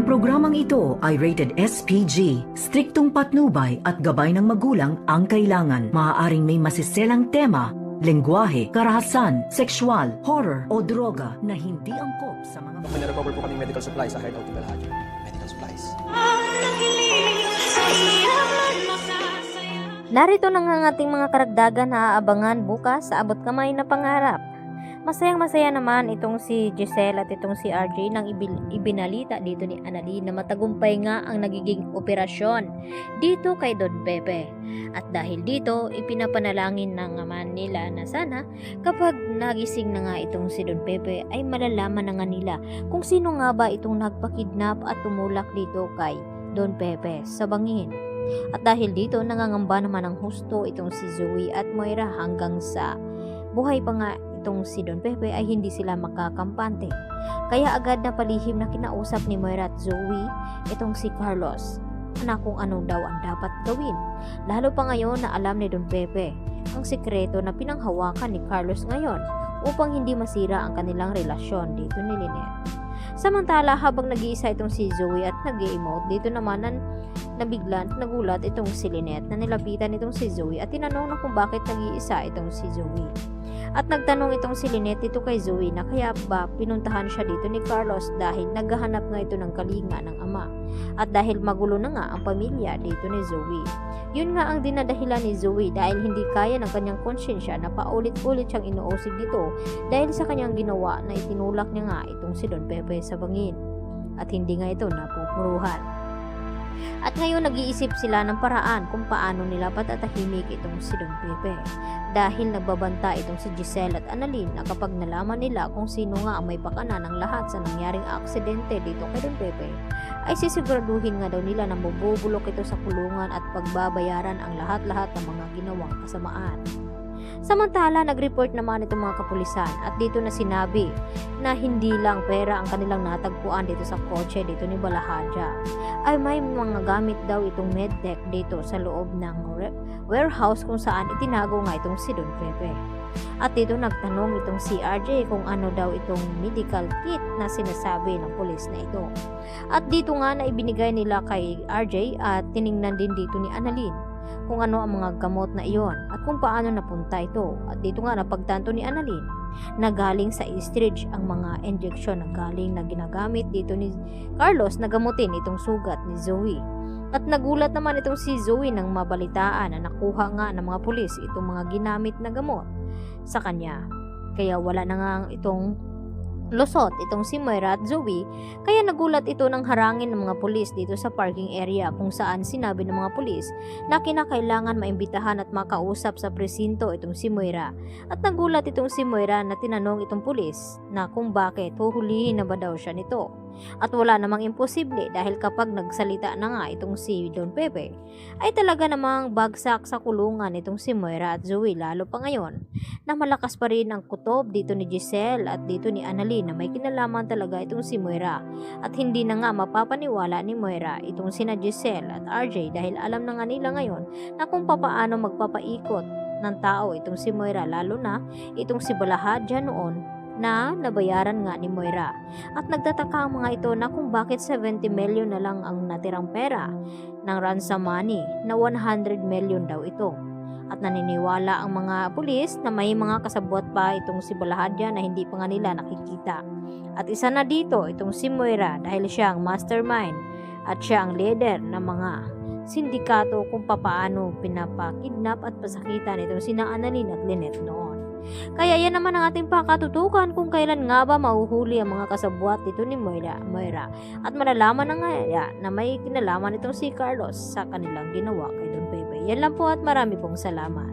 Programang ito ay rated SPG, striktong patnubay at gabay ng magulang ang kailangan. Maaaring may masiselang tema, lengguwahe, karahasan, sexual, horror o droga na hindi angkop sa mga... May na-recover po kaming medical supplies sa Heart of Belahaja. Medical supplies. Narito na nga ang ating mga karagdagan na aabangan bukas sa abot kamay na pangarap. Masayang-masaya naman itong si Giselle at itong si RJ nang ibinalita dito ni Annalyn na matagumpay nga ang nagiging operasyon dito kay Don Pepe. At dahil dito, ipinapanalangin na naman nila na sana kapag nagising na nga itong si Don Pepe ay malalaman na nga nila kung sino nga ba itong nagpakidnap at tumulak dito kay Don Pepe sa bangin. At dahil dito, nangangamba naman ng husto itong si Zoe at Moira hanggang sa buhay pa nga itong si Don Pepe ay hindi sila makakampante. Kaya agad na palihim na kinausap ni Moira at Zoe itong si Carlos na kung ano daw ang dapat gawin. Lalo pa ngayon na alam ni Don Pepe ang sikreto na pinanghawakan ni Carlos ngayon upang hindi masira ang kanilang relasyon dito ni Lynette. Samantala habang nag-iisa itong si Zoe at nag-emote, dito naman nabigla at nagulat itong si Lynette na nilapitan itong si Zoe at tinanong na kung bakit nag-iisa itong si Zoe. At nagtanong itong si Lynette dito kay Zoe na kaya ba pinuntahan siya dito ni Carlos dahil naghahanap nga ito ng kalinga ng ama. At dahil magulo na nga ang pamilya dito ni Zoe. Yun nga ang dinadahilan ni Zoe dahil hindi kaya ng kanyang konsyensya na paulit-ulit siyang inuusig dito dahil sa kanyang ginawa na itinulak niya nga itong si Don Pepe sa bangin. At hindi nga ito napupuruhan. At ngayon nag-iisip sila ng paraan kung paano nila patatahimik itong si Don Pepe. Dahil nagbabanta itong si Giselle at Annalyn na kapag nalaman nila kung sino nga ang may pakana ng lahat sa nangyaring aksidente dito kay Don Pepe, ay sisiguraduhin nga daw nila na mabubulok ito sa kulungan at pagbabayaran ang lahat-lahat ng mga ginawang kasamaan. Samantala, nag-report naman itong mga kapulisan at dito na sinabi na hindi lang pera ang kanilang natagpuan dito sa kotse dito ni Balahaja. Ay may mga gamit daw itong medtech dito sa loob ng warehouse kung saan itinago nga itong si Don Pepe. At dito nagtanong itong si RJ kung ano daw itong medical kit na sinasabi ng pulis na ito. At dito nga na ibinigay nila kay RJ at tiningnan din dito ni Annalyn kung ano ang mga gamot na iyon at kung paano napunta ito. At dito nga napagtanto ni Annalyn na galing sa Eastridge ang mga injection na galing na ginagamit dito ni Carlos na gamutin itong sugat ni Zoe. At nagulat naman itong si Zoe nang mabalitaan na nakuha nga ng mga pulis itong mga ginamit na gamot sa kanya. Kaya wala na nga itong lusot itong si Moira at Zoe, kaya nagulat ito ng harangin ng mga pulis dito sa parking area kung saan sinabi ng mga pulis na kinakailangan maimbitahan at makausap sa presinto itong si Moira. At nagulat itong si Moira na tinanong itong pulis na kung bakit huhulihin na ba daw siya nito. At wala namang imposible dahil kapag nagsalita na nga itong si Don Pepe ay talaga namang bagsak sa kulungan itong si Moira at Zoe, lalo pa ngayon na malakas pa rin ang kutob dito ni Giselle at dito ni Annalyn na may kinalaman talaga itong si Moira. At hindi na nga mapapaniwala ni Moira itong sina Giselle at RJ dahil alam na nga nila ngayon na kung papaano magpapaikot ng tao itong si Moira, lalo na itong si Balahaja noon na nabayaran nga ni Moira. At nagtataka ang mga ito na kung bakit 70 million na lang ang natirang pera ng ransom money na 100 million daw ito. At naniniwala ang mga pulis na may mga kasabwat pa itong si Balahaja na hindi pa nga nila nakikita. At isa na dito itong si Moira dahil siya ang mastermind at siya ang leader ng mga sindikato kung papaano pinapakidnap at pasakitan itong sina Annalyn at Lynette noon. Kaya yan naman ang ating pakatutukan kung kailan nga ba mahuhuli ang mga kasabwat dito ni Moira. At malalaman na nga na may kinalaman itong si Carlos sa kanilang ginawa kay Don Pepe. Yan lang po at marami pong salamat.